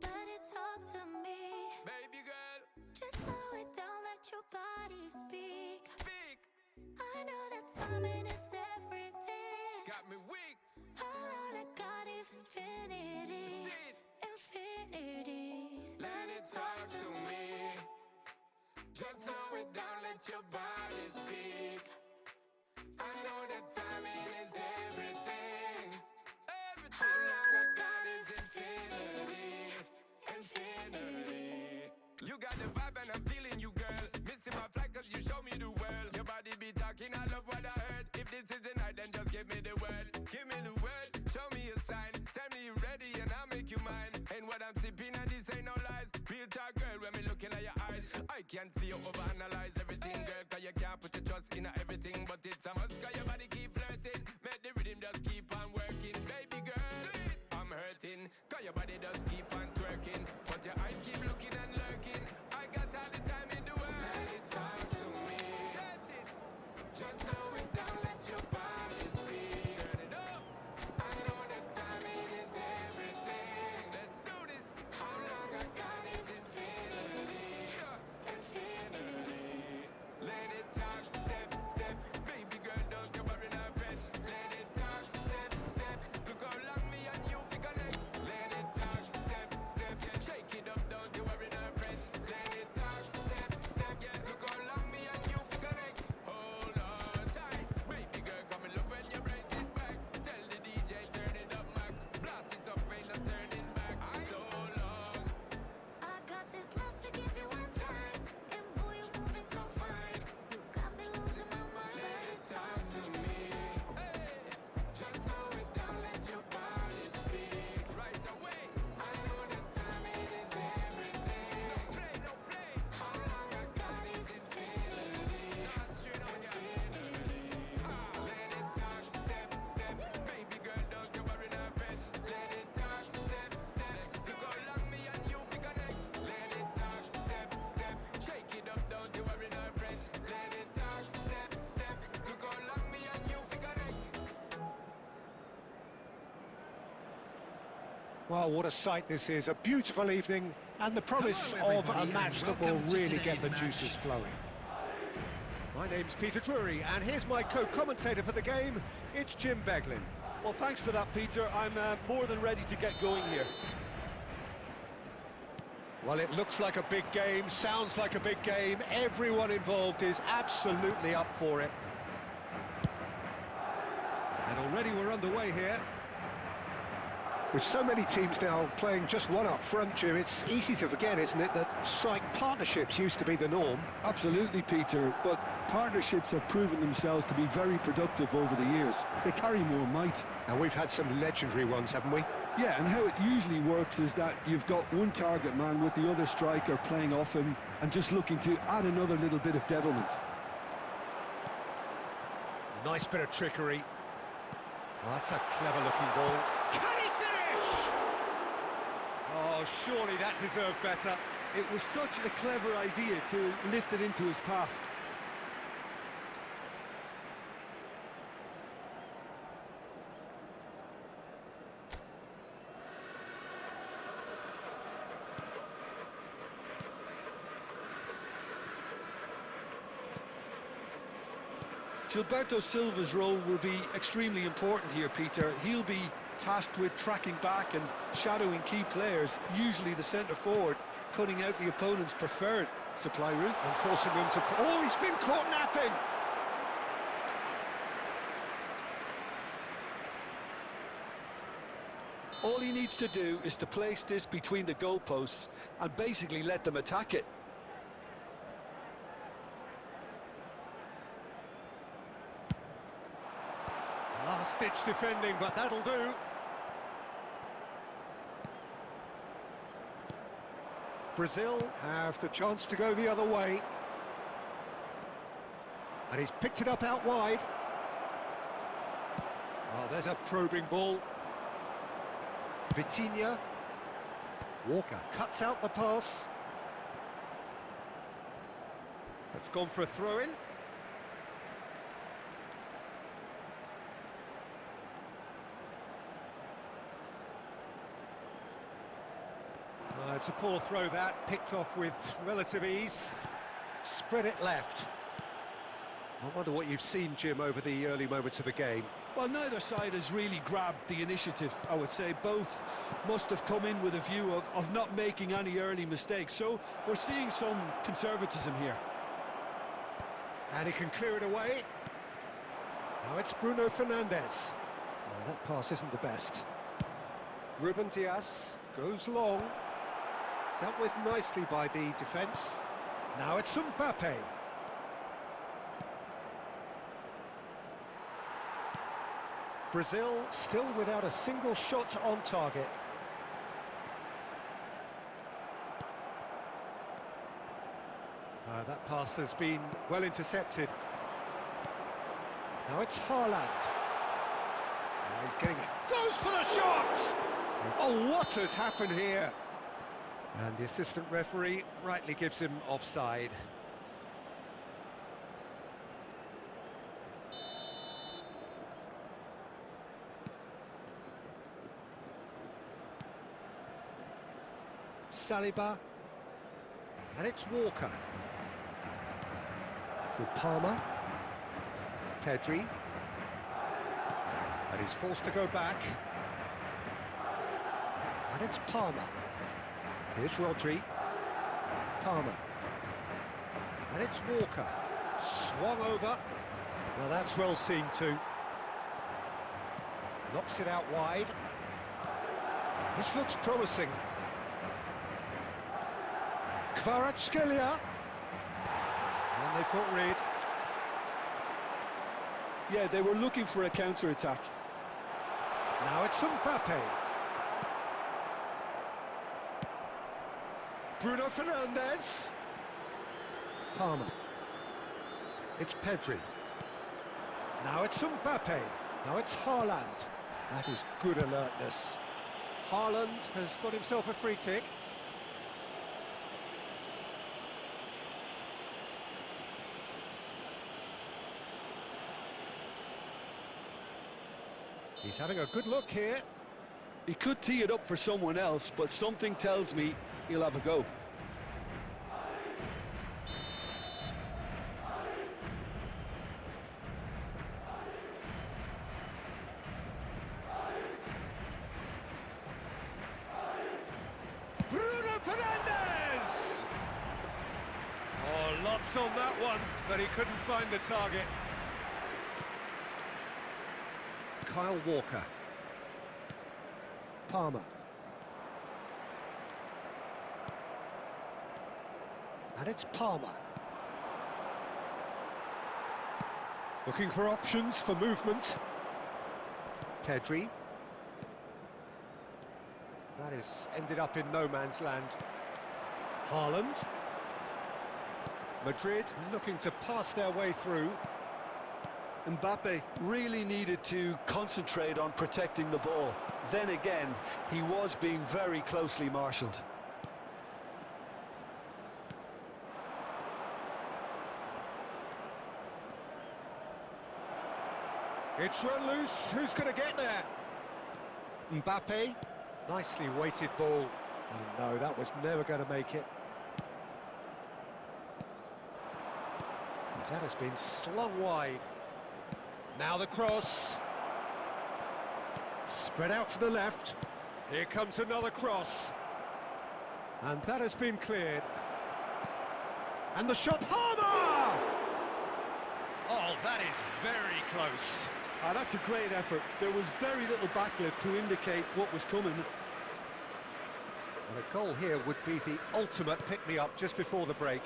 Let it talk to me, Baby girl, just slow it down, let your body speak. speak. I know that timing is everything. Got me weak. All I got is infinity, Sit. infinity. Let it talk to me. Just slow it down, let your body speak. I know that timing is everything. Everything. All I got is infinity, infinity. You got the vibe and I'm feeling you, girl. Missing my flight cause you show me the world. Your body be talking, I love what I heard. If this is the night, then just give me the word. Give me the word, show me a sign. Tell me you ready and I'll make you mine. And what I'm sipping and this ain't no lies. Real talk, girl, when me looking at your eyes. I can't see you overanalyze everything, girl. Cause you can't put your trust in everything. But it's a must cause your body keep flirting. Make the rhythm just keep on working. Baby girl, I'm hurting. Cause your body just keep on twerking. But your eyes keep looking and lurking. I got all the time in the world. Let it talk to me. Set it. Just slow it down, let your body speak. Turn it up. I know that timing is everything. Let's do this. How long I got is infinity. Infinity. Let it talk, step, step. Baby girl, don't you worry, not friend. Let it talk, step, step. Look how long me and you fi connect. Let it talk, step, step. Yeah, shake it up, don't you worry, not friend. Let it talk, step, step. Yeah, look how long me and you fi connect. Hold on tight, baby girl, come in love when you brace it back. Tell the DJ turn it up max. Blast it up, ain't no turning back. So long. I got this love to give you one time, and boy you're moving so fine. You got me losing my mind. Let it talk to me. Hey, just slow it down, let your body speak. Right away. I know that timing is everything. No play, no play. How long I got is infinity. Nah, straight on infinity. Let it talk, step, step. Baby girl, don't you worry, not friend. Let it talk, step, step. Look how long me and you fi connect. Let it talk, step, step. Shake it up, don't you worry, not friend. Let it talk, step, step. Look how long me and you fi connect. Well, what a sight this is. A beautiful evening and the promise Hello, of a everybody, match and that will welcome to really get today's the match. juices flowing. My name's Peter Drury, and here's my co-commentator for the game. It's Jim Beglin. Well, thanks for that, Peter. I'm more than ready to get going here. Well, it looks like a big game, sounds like a big game. Everyone involved is absolutely up for it. And already we're underway here. With so many teams now playing just one up front, Jim, it's easy to forget, isn't it, that strike partnerships used to be the norm. Absolutely, Peter, but partnerships have proven themselves to be very productive over the years. They carry more might. And we've had some legendary ones, haven't we? Yeah, and how it usually works is that you've got one target man with the other striker playing off him and just looking to add another little bit of devilment. Nice bit of trickery. Oh, that's a clever-looking ball. Can he finish? Oh, surely that deserved better. It was such a clever idea to lift it into his path. Gilberto Silva's role will be extremely important here, Peter. He'll be tasked with tracking back and shadowing key players, usually the centre forward, cutting out the opponent's preferred supply route. And forcing him to... Oh, he's been caught napping! All he needs to do is to place this between the goalposts and basically let them attack it. Last-ditch defending, but that'll do. Brazil have the chance to go the other way. And he's picked it up out wide. Oh, there's a probing ball. Vitinha. Walker cuts out the pass. That's gone for a throw-in. It's a poor throw that, picked off with relative ease. Spread it left. I wonder what you've seen, Jim, over the early moments of the game. Well, neither side has really grabbed the initiative, I would say. Both must have come in with a view of not making any early mistakes. So we're seeing some conservatism here. And he can clear it away. Now it's Bruno Fernandes. Oh, that pass isn't the best. Ruben Dias goes long. Dealt with nicely by the defence. Now it's Mbappe. Brazil still without a single shot on target. That pass has been well intercepted. Now it's Haaland. He's getting it. Goes for the shot! Oh, what has happened here? And the assistant referee rightly gives him offside. Saliba, and it's Walker. For Palmer, Pedri, and he's forced to go back. And it's Palmer. Here's Rodri, Palmer, and it's Walker. Swung over. Well, that's well seen too. Knocks it out wide. This looks promising. Kvaratskhelia, and they've got rid. Yeah, they were looking for a counter-attack. Now it's Mbappe. Bruno Fernandes. Palmer. It's Pedri. Now it's Mbappe. Now it's Haaland. That is good alertness. Haaland has got himself a free kick. He's having a good look here. He could tee it up for someone else, but something tells me he'll have a go. Bruno Fernandes! Oh, lots on that one, but he couldn't find the target. Kyle Walker. Palmer. And it's Palmer. Looking for options for movement. Pedri. That is ended up in no man's land. Haaland. Madrid looking to pass their way through. Mbappe really needed to concentrate on protecting the ball. Then again, he was being very closely marshalled. It's run loose. Who's going to get there? Mbappe. Nicely weighted ball. Oh no, that was never going to make it. That has been slung wide. Now the cross. Spread out to the left. Here comes another cross. And that has been cleared. And the shot, Palmer! Oh, that is very close. That's a great effort. There was very little backlift to indicate what was coming. And a goal here would be the ultimate pick-me-up just before the break.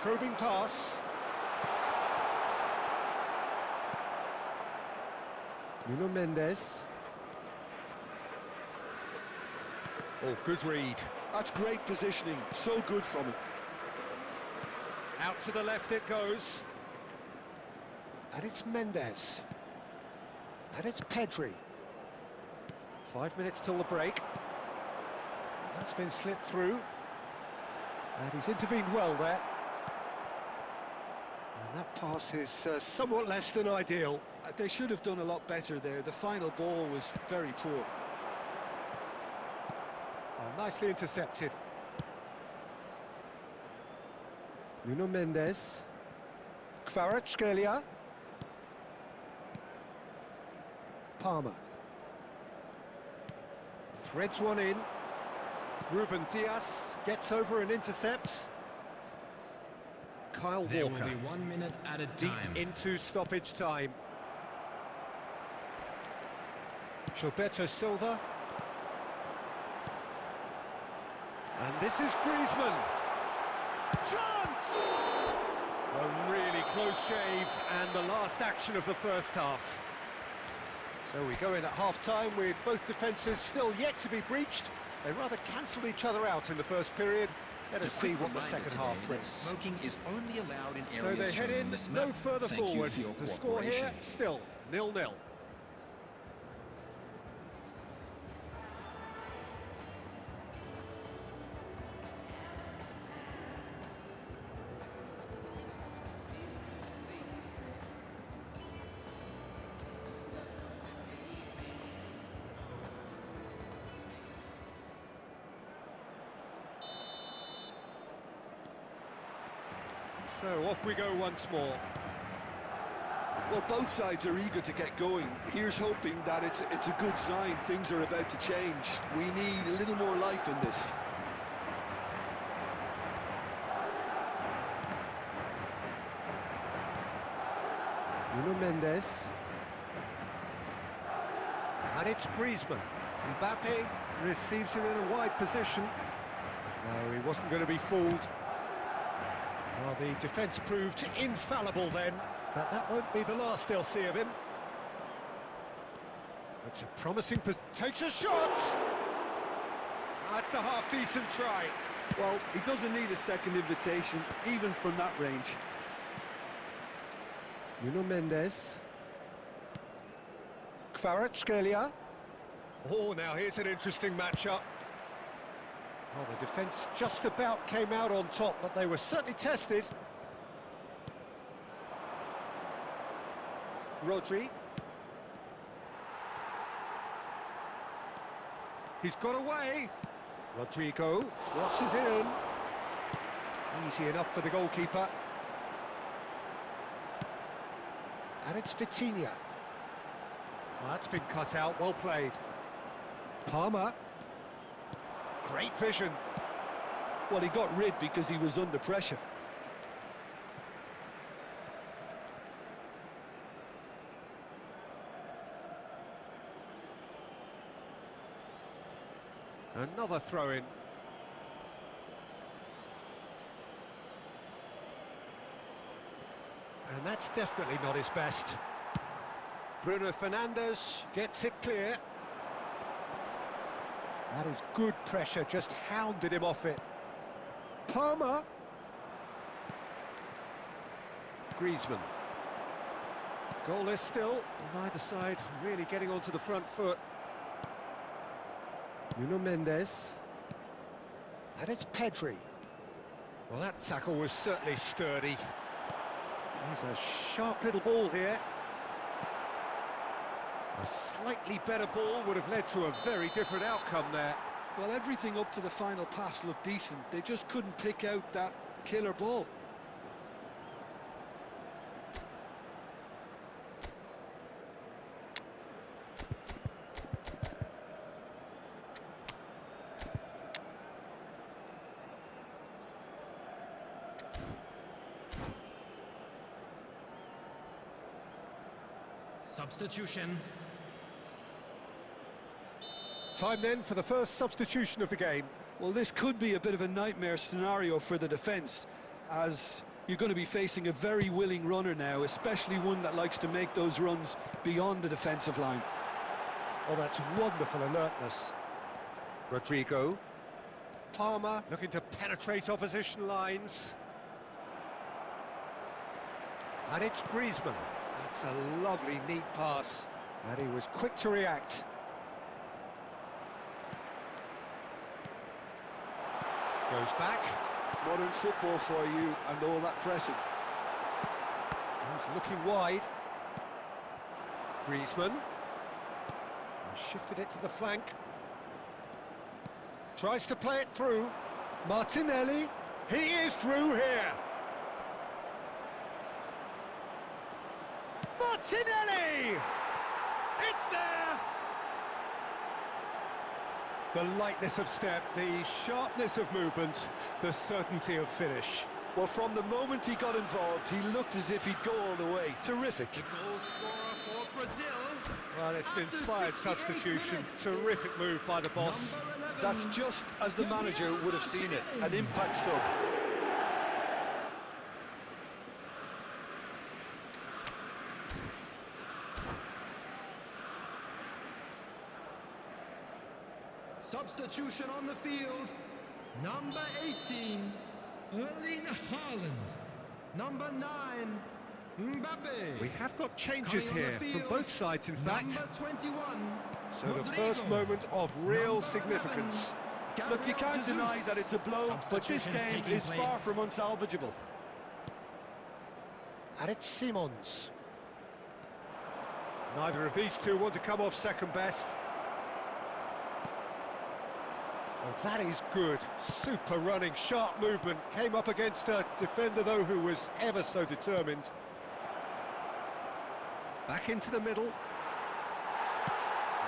Probing pass. Nuno Mendes. Oh, good read. That's great positioning. So good from him. Out to the left it goes. And it's Mendes. And it's Pedri. 5 minutes till the break. That's been slipped through. And he's intervened well there. And that pass is somewhat less than ideal. They should have done a lot better there. The final ball was very poor. Well, nicely intercepted. Nuno Mendes. Kvaratskhelia. Palmer. Threads one in. Ruben Dias gets over and intercepts. Kyle There will Walker. be 1 minute at a Deep time. into stoppage time. Gilberto Silva. And this is Griezmann. Chance! A really close shave and the last action of the first half. So we go in at half-time with both defences still yet to be breached. They rather cancelled each other out in the first period. Let us see what the second half brings. Smoking is only allowed in So areas they head shown in this no map. further Thank you forward. for your The score here cooperation. still 0-0. So off we go once more. Well, both sides are eager to get going. Here's hoping that it's a good sign. Things are about to change. We need a little more life in this. Nuno Mendes. And it's Griezmann. Mbappe receives it in a wide position. No, he wasn't going to be fooled. Well, the defence proved infallible then, but that won't be the last they'll see of him. It's a promising... takes a shot! That's a half-decent try. Well, he doesn't need a second invitation, even from that range. Nuno Mendes. Kvaratskhelia. Oh, now here's an interesting matchup. Well, the defence just about came out on top, but they were certainly tested. Rodri. He's got away. Rodrigo crosses it in. Easy enough for the goalkeeper. And it's Vitinha. Well, that's been cut out, well played. Palmer. Great vision. Well, he got rid because he was under pressure. Another throw-in. And that's definitely not his best. Bruno Fernandes gets it clear. That is good pressure, just hounded him off it. Palmer. Griezmann. Goalless still, neither side really getting onto the front foot. Nuno Mendes. And it's Pedri. Well, that tackle was certainly sturdy. There's a sharp little ball here. A slightly better ball would have led to a very different outcome there. Well, everything up to the final pass looked decent. They just couldn't pick out that killer ball. Substitution. Time then for the first substitution of the game. Well, this could be a bit of a nightmare scenario for the defence, as you're going to be facing a very willing runner now, especially one that likes to make those runs beyond the defensive line. Oh, that's wonderful alertness. Rodrigo. Palmer looking to penetrate opposition lines. And it's Griezmann. That's a lovely, neat pass. And he was quick to react. Goes back. Modern football for you, and all that pressing. He's looking wide. Griezmann. Shifted it to the flank. Tries to play it through. Martinelli. He is through here. Martinelli! It's there! The lightness of step, the sharpness of movement, the certainty of finish. Well, from the moment he got involved, he looked as if he'd go all the way. Terrific. The goal scorer for Brazil. Well, it's an After inspired 68 substitution. minutes. Terrific move by the boss. Number 11, That's just as the manager would have seen it. An impact sub. Substitution on the field. Number 18, Erling Haaland. Number 9, Mbappe. We have got changes Coming on here the from field, both sides, in fact. Number 21, So the Rodrigo. first moment of real Number significance. 11, Look, you Gabriel can't Jesus. deny that it's a blow, but this Substitutions game taking is place. far from unsalvageable. And it's Simons. Neither of these two want to come off second best. Oh, that is good. Super running, sharp movement. Came up against a defender, though, who was ever so determined. Back into the middle.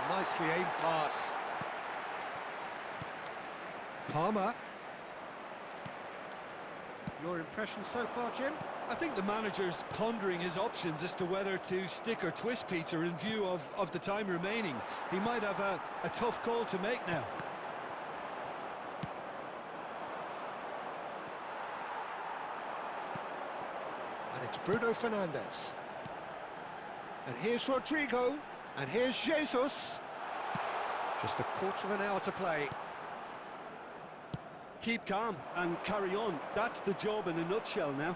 Nicely aimed pass. Palmer. Your impression so far, Jim? I think the manager's pondering his options as to whether to stick or twist Peter in view of the time remaining. He might have a tough call to make now. And it's Bruno Fernandes. And here's Rodrigo. And here's Jesus. Just a quarter of an hour to play. Keep calm and carry on. That's the job in a nutshell now.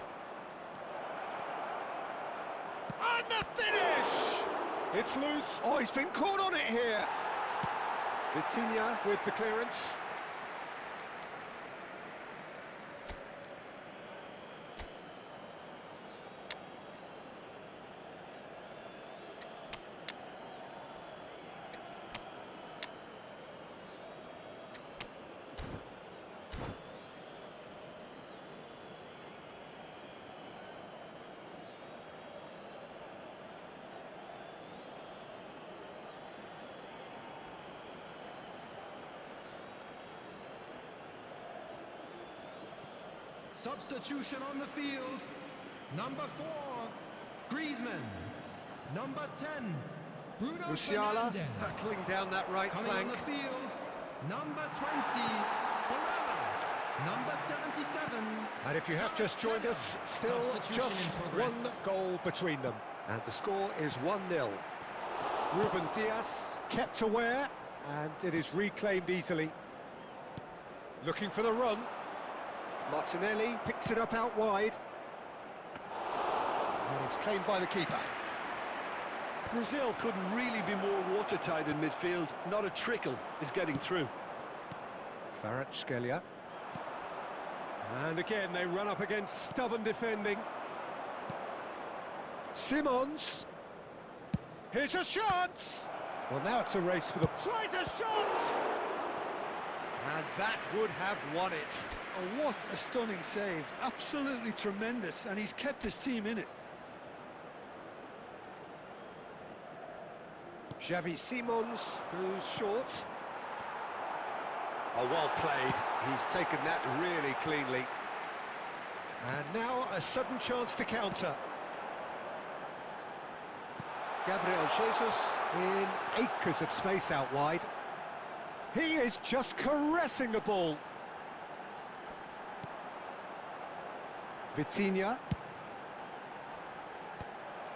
And the finish! It's loose. Oh, he's been caught on it here. Vitinha with the clearance. Substitution on the field. Number 4, Griezmann. Number 10, Bruno Musiala Fernandes. hurtling down that right Coming flank. on the field, number 20, Barella. Number 77. And if you have just joined us, still Substitution just in progress. one goal between them. And the score is 1-0. Ruben Dias kept aware, and it is reclaimed easily. Looking for the run. Martinelli picks it up out wide. And it's claimed by the keeper. Brazil couldn't really be more watertight in midfield. Not a trickle is getting through. Kvaratskhelia. And again, they run up against stubborn defending. Simons. Here's a shot! Well, now it's a race for the... Tries a shot! And that would have won it. Oh, what a stunning save. Absolutely tremendous, and he's kept his team in it. Xavi Simons goes short. Oh, well played. He's taken that really cleanly. And now a sudden chance to counter. Gabriel Jesus in acres of space out wide. He is just caressing the ball. Vitinha.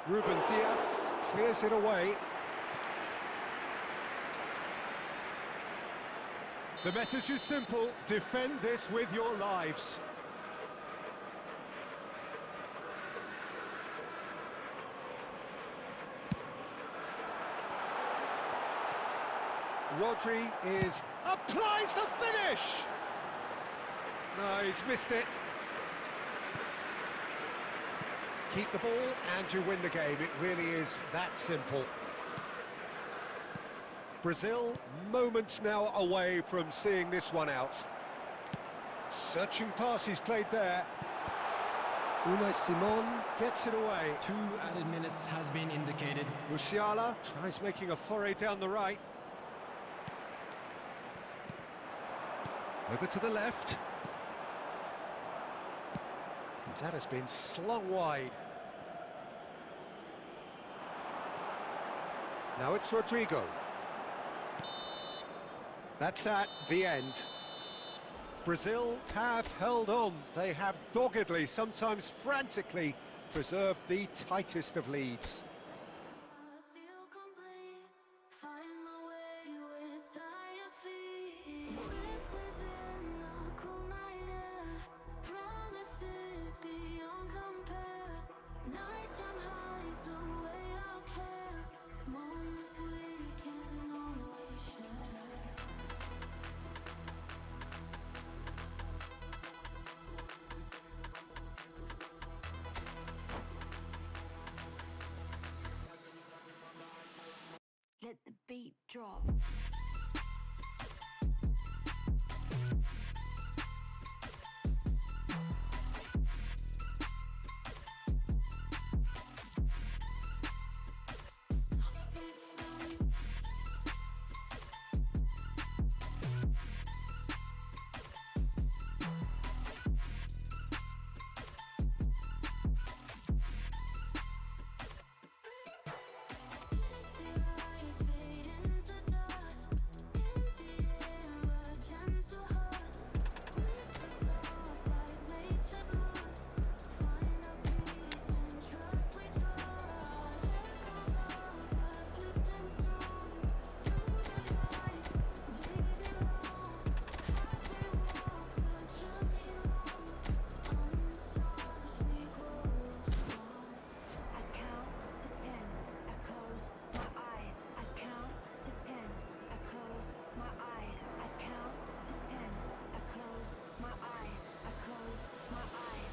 Ruben Dias clears it away. The message is simple: defend this with your lives. Rodri applies the finish! No, he's missed it. Keep the ball and you win the game. It really is that simple. Brazil, moments now away from seeing this one out. Searching pass he's played there. Unai Simon gets it away. 2 added minutes has been indicated. Musiala tries making a foray down the right. Over to the left. That has been slung wide. Now it's Rodrigo. That's the end. Brazil have held on. They have doggedly, sometimes frantically, preserved the tightest of leads. I feel complete, find my way with tired feet. Whispers in the cool night air, promises beyond compare. Nighttime hides away our care, moments we can always share. Let the beat drop.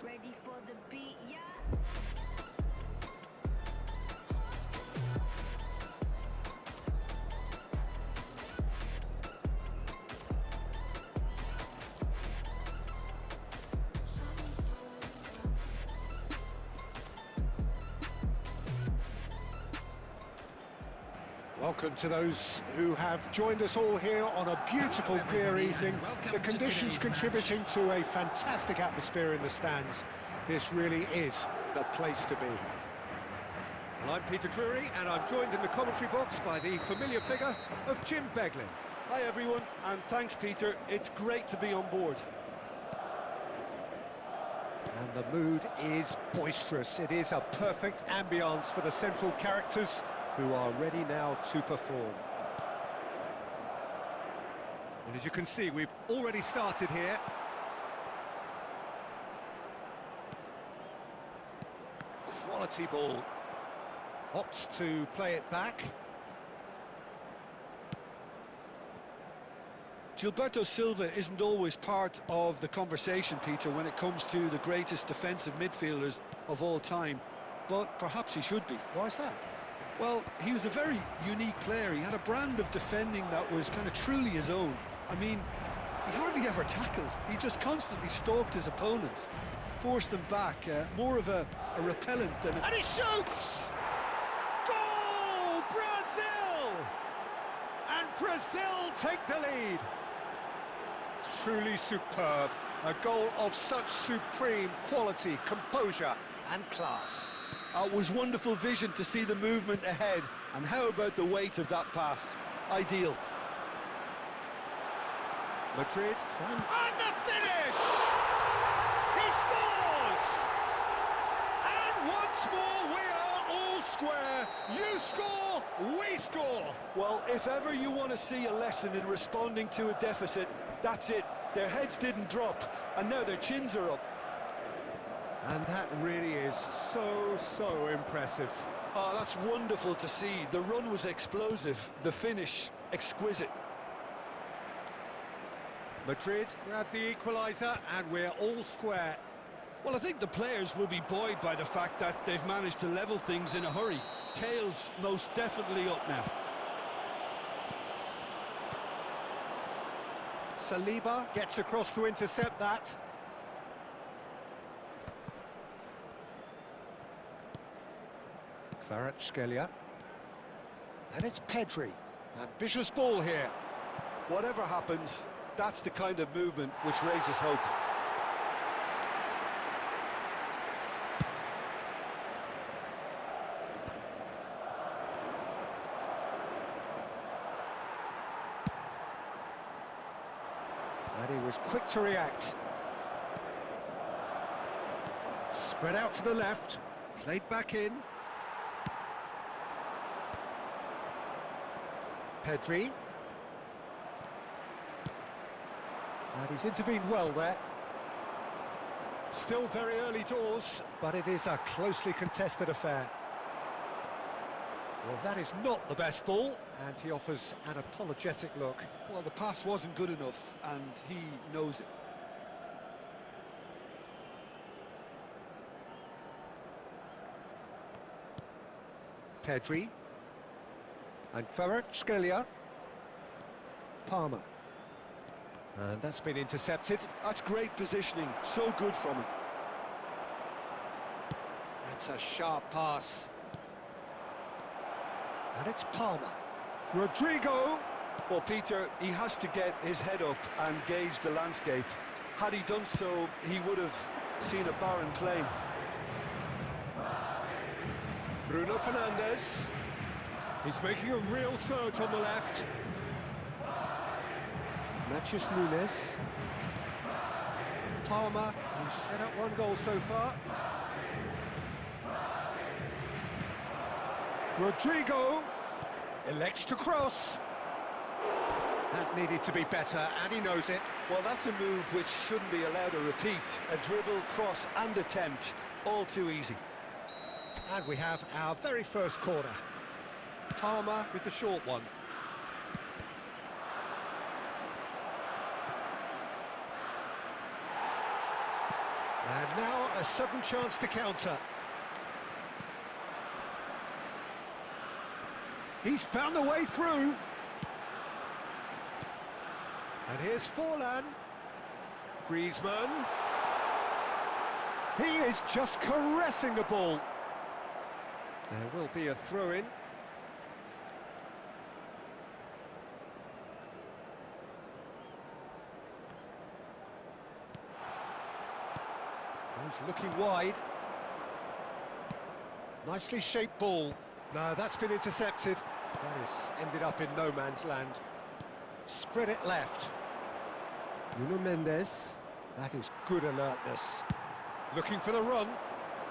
Ready for the beat, yeah? Welcome to those who have joined us all here on a beautiful, clear evening. The conditions contributing to a fantastic atmosphere in the stands. This really is the place to be. Well, I'm Peter Drury, and I'm joined in the commentary box by the familiar figure of Jim Beglin. Hi everyone, and thanks Peter. It's great to be on board. And the mood is boisterous. It is a perfect ambience for the central characters, who are ready now to perform. And as you can see, we've already started here. Quality ball. Opts to play it back. Gilberto Silva isn't always part of the conversation, Peter, when it comes to the greatest defensive midfielders of all time, but perhaps he should be. Why is that? Well, he was a very unique player. He had a brand of defending that was kind of truly his own. I mean, he hardly ever tackled. He just constantly stalked his opponents, forced them back, more of a repellent than a... And he shoots! Goal! Brazil! And Brazil take the lead. Truly superb. A goal of such supreme quality, composure and class. It was wonderful vision to see the movement ahead, and how about the weight of that pass? Ideal. Madrid, and the finish! He scores! And once more we are all square. You score, we score! Well, if ever you want to see a lesson in responding to a deficit, that's it. Their heads didn't drop, and now their chins are up. And that really is so impressive. Oh, that's wonderful to see. The run was explosive, the finish exquisite. Madrid grabbed the equaliser, and we're all square. Well, I think the players will be buoyed by the fact that they've managed to level things in a hurry. Tails most definitely up now. Saliba gets across to intercept that. Kvaratskhelia. And it's Pedri. Ambitious ball here. Whatever happens, that's the kind of movement which raises hope. And he was quick to react. Spread out to the left, played back in. Pedri. And he's intervened well there. Still very early doors, but it is a closely contested affair. Well, that is not the best ball, and he offers an apologetic look. Well, the pass wasn't good enough, and he knows it. Pedri. And Kvaratskhelia. Palmer. And that's been intercepted. That's great positioning, so good from him. That's a sharp pass. And it's Palmer. Rodrigo! Well, Peter, he has to get his head up and gauge the landscape. Had he done so, he would have seen a barren plain. Bruno Fernandes. He's making a real surge on the left. Matheus Nunes. Palmer, who's set up one goal so far. Rodrigo elects to cross. That needed to be better, and he knows it. Well, that's a move which shouldn't be allowed to repeat. A dribble, cross and attempt, all too easy. And we have our very first corner. Palmer with the short one. And now a sudden chance to counter. He's found the way through. And here's Forlan. Griezmann. He is just caressing the ball. There will be a throw-in. He's looking wide. Nicely shaped ball. No, that's been intercepted. That has ended up in no man's land. Spread it left. Nuno Mendes. That is good alertness. Looking for the run.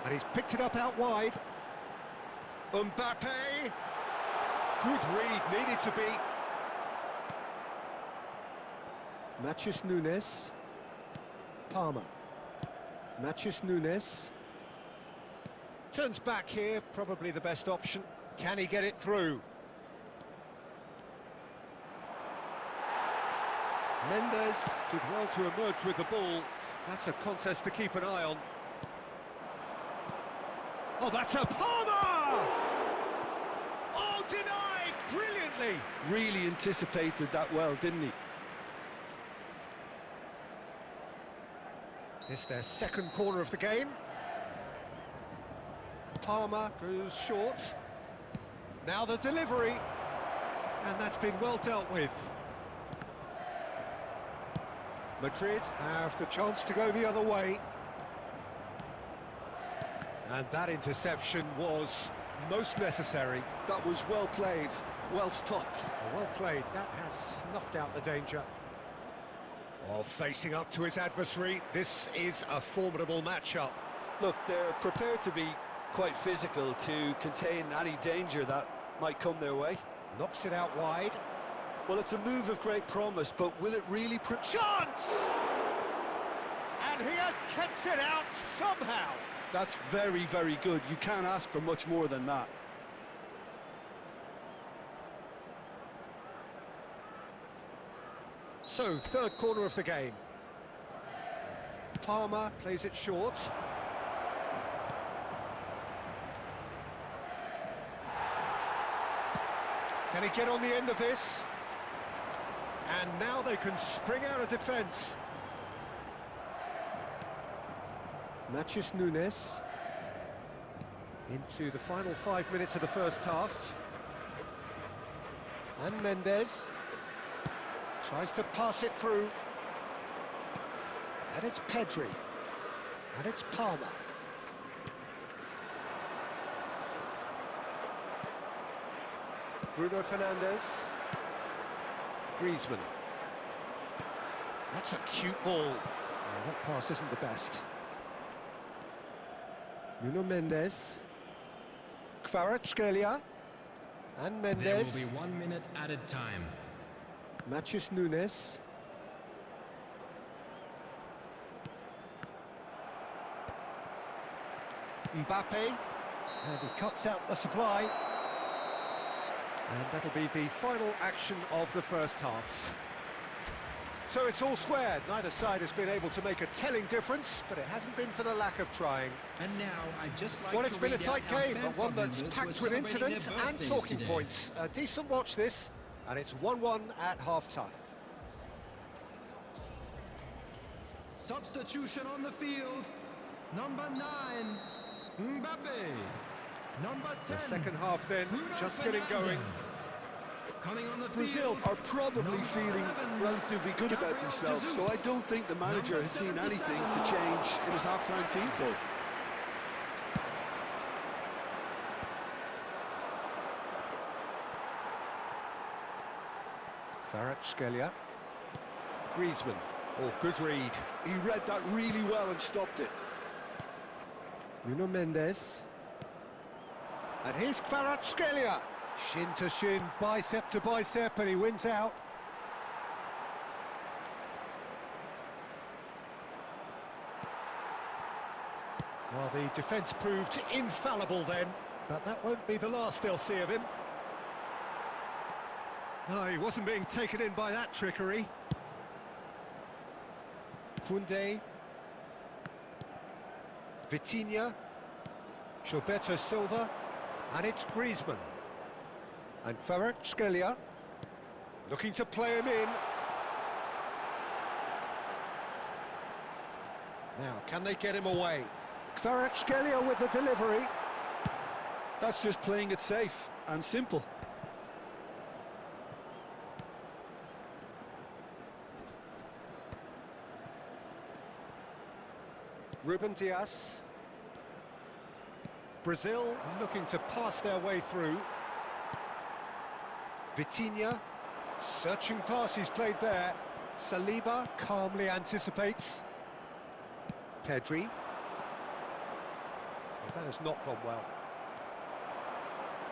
And he's picked it up out wide. Mbappe. Good read, needed to be. Matheus Nunes. Palmer. Matheus Nunes. Turns back here, probably the best option. Can he get it through? Mendes did well to emerge with the ball. That's a contest to keep an eye on. Oh, that's a Palmer! Oh, denied brilliantly! Really anticipated that well, didn't he? It's their second corner of the game. Palmer goes short. Now the delivery. And that's been well dealt with. Madrid have the chance to go the other way. And that interception was most necessary. That was well played, well stopped. Well played, that has snuffed out the danger. Oh, facing up to his adversary, this is a formidable matchup. Look, they're prepared to be quite physical to contain any danger that might come their way. Knocks it out wide. Well, it's a move of great promise, but will it really... Chance! And he has kept it out somehow. That's very, very good. You can't ask for much more than that. So, third corner of the game. Palmer plays it short. Can he get on the end of this? And now they can spring out of defence. Matheus Nunes into the final 5 minutes of the first half. And Mendes tries to pass it through. And it's Pedri. And it's Palmer. Bruno Fernandes. Griezmann. That's a cute ball. Oh, that pass isn't the best. Nuno Mendes. Kvaratskhelia. And Mendes. There will be 1 minute added time. Matheus Nunes. Mbappe. And he cuts out the supply. And that'll be the final action of the first half. So it's all squared. Neither side has been able to make a telling difference, but it hasn't been for the lack of trying. And now I'd just like Well, to it's been a read out tight how game, but one that's members packed were with celebrating incident their and birthdays talking today. points. A decent watch this, and it's 1-1 at half-time. Substitution on the field. Number 9, Mbappe. Number 10, The second half then, Bruno just getting going. Fernandes. Coming on the Brazil field, are probably number feeling 11, relatively good about Gabriel themselves, so I Jesus. don't think the manager Number has seen 77, anything to change in his half-time team talk. Kvaratskhelia. Griezmann. Oh, good read. He read that really well and stopped it. Nuno Mendes. And here's Kvaratskhelia. Shin to shin, bicep to bicep, and he wins out. Well, the defence proved infallible then, but that won't be the last they'll see of him. No, he wasn't being taken in by that trickery. Koundé. Vitinha. Gilberto Silva. And it's Griezmann. And Kvaratskhelia looking to play him in. Now, can they get him away? Kvaratskhelia with the delivery. That's just playing it safe and simple. Ruben Dias. Brazil looking to pass their way through. Vitinha, searching pass he's played there. Saliba calmly anticipates. Pedri. Well, that has not gone well.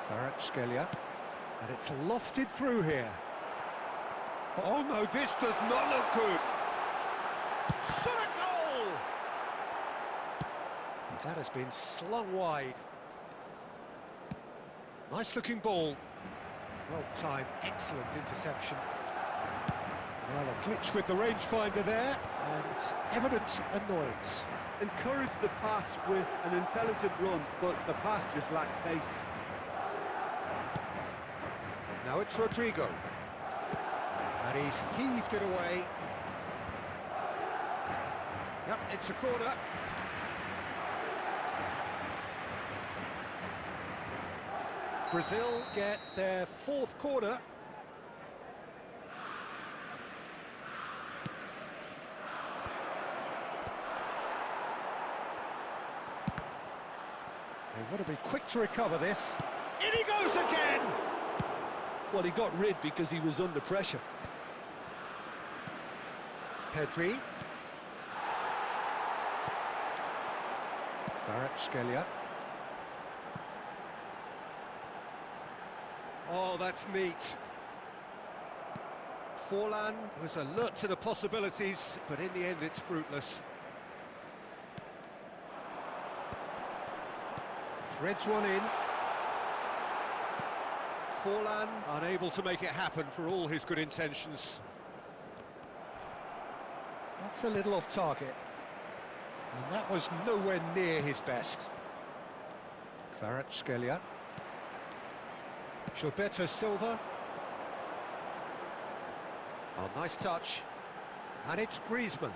Kvaratskhelia. And it's lofted through here. Oh no, this does not look good. Shot a goal! And that has been slung wide. Nice looking ball. Well timed, excellent interception. Well, a glitch with the rangefinder there, and evident annoyance. Encouraged the pass with an intelligent run, but the pass just lacked pace. Now it's Rodrigo. And he's heaved it away. Yep, it's a corner. Brazil get their fourth corner. They want to be quick to recover this. In he goes again! Well, he got rid because he was under pressure. Pedri. Kvaratskhelia. Oh, that's neat. Forlan was alert to the possibilities, but in the end it's fruitless. Threads one in. Forlan unable to make it happen for all his good intentions. That's a little off target. And that was nowhere near his best. Kvaratskhelia. Gilberto Silva. Oh, nice touch. And it's Griezmann.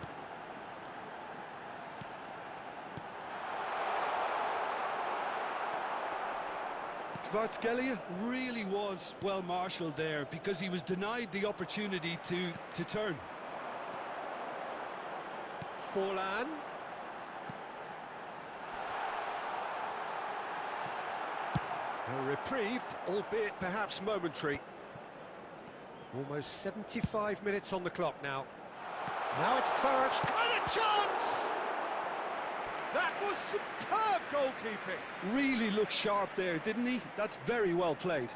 Kvaratskhelia really was well marshalled there because he was denied the opportunity to turn. Forlan. A reprieve, albeit perhaps momentary. Almost 75 minutes on the clock now. Now it's Kvaratskhelia. And a chance! That was superb goalkeeping. Really looked sharp there, didn't he? That's very well played.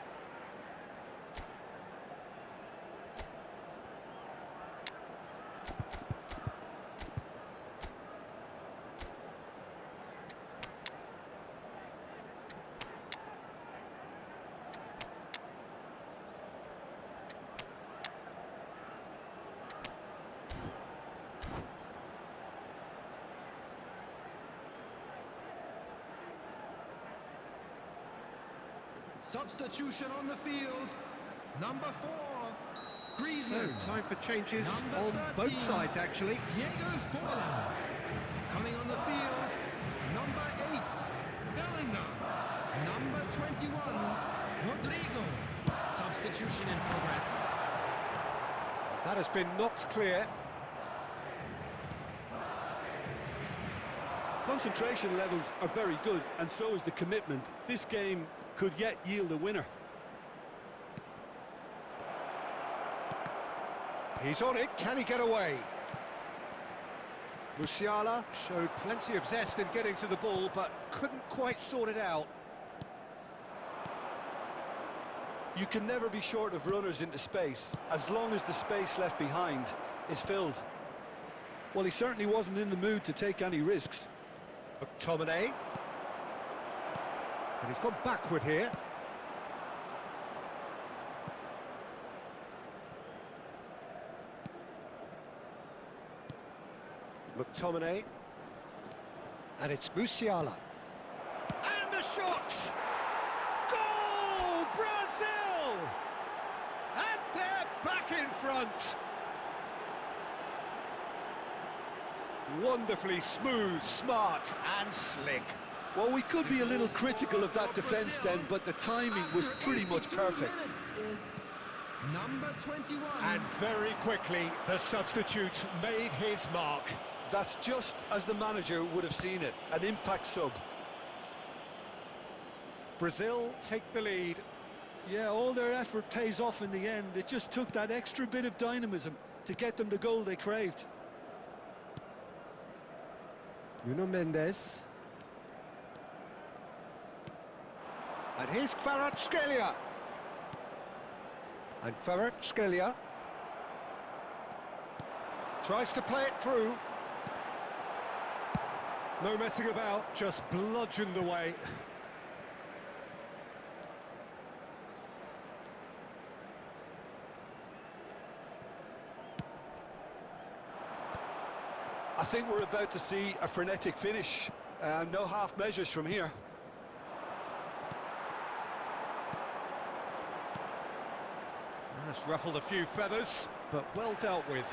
Substitution on the field. Number 4, Griezmann. So, time for changes Number on 13, both sides, actually. Diego Forlan. Coming on the field, number 8, Bellingham. Number 21, Rodrigo. Substitution in progress. That has been knocked clear. Concentration levels are very good, and so is the commitment. This game could yet yield a winner. He's on it, can he get away? Musiala showed plenty of zest in getting to the ball, but couldn't quite sort it out. You can never be short of runners into space, as long as the space left behind is filled. Well, he certainly wasn't in the mood to take any risks. McTominay. And he's gone backward here. McTominay. And it's Musiala. And the shot! Goal! Brazil! And they're back in front. Wonderfully smooth, smart and slick. Well, we could be a little critical of that defence then, but the timing was pretty much perfect. Number 21. And very quickly, the substitute made his mark. That's just as the manager would have seen it, an impact sub. Brazil take the lead. Yeah, all their effort pays off in the end. It just took that extra bit of dynamism to get them the goal they craved. Nuno Mendes. And here's Kvaratskhelia. And Kvaratskhelia tries to play it through. No messing about, just bludgeoned away. I think we're about to see a frenetic finish. No half measures from here. That's ruffled a few feathers, but well dealt with.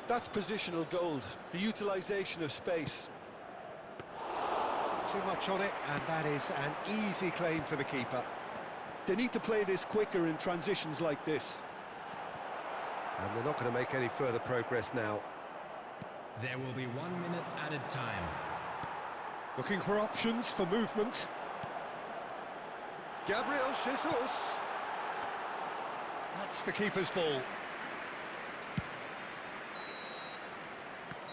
That's positional gold, the utilisation of space. Too much on it, and that is an easy claim for the keeper. They need to play this quicker in transitions like this. And they're not going to make any further progress now. There will be 1 minute added time. Looking for options for movement. Gabriel Jesus. That's the keeper's ball.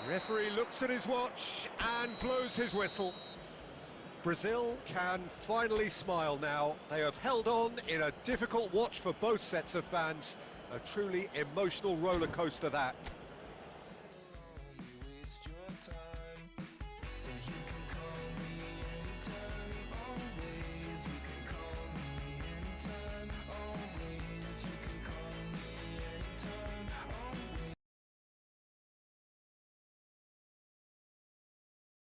Referee looks at his watch and blows his whistle. Brazil can finally smile now. They have held on in a difficult watch for both sets of fans. A truly emotional roller coaster, that.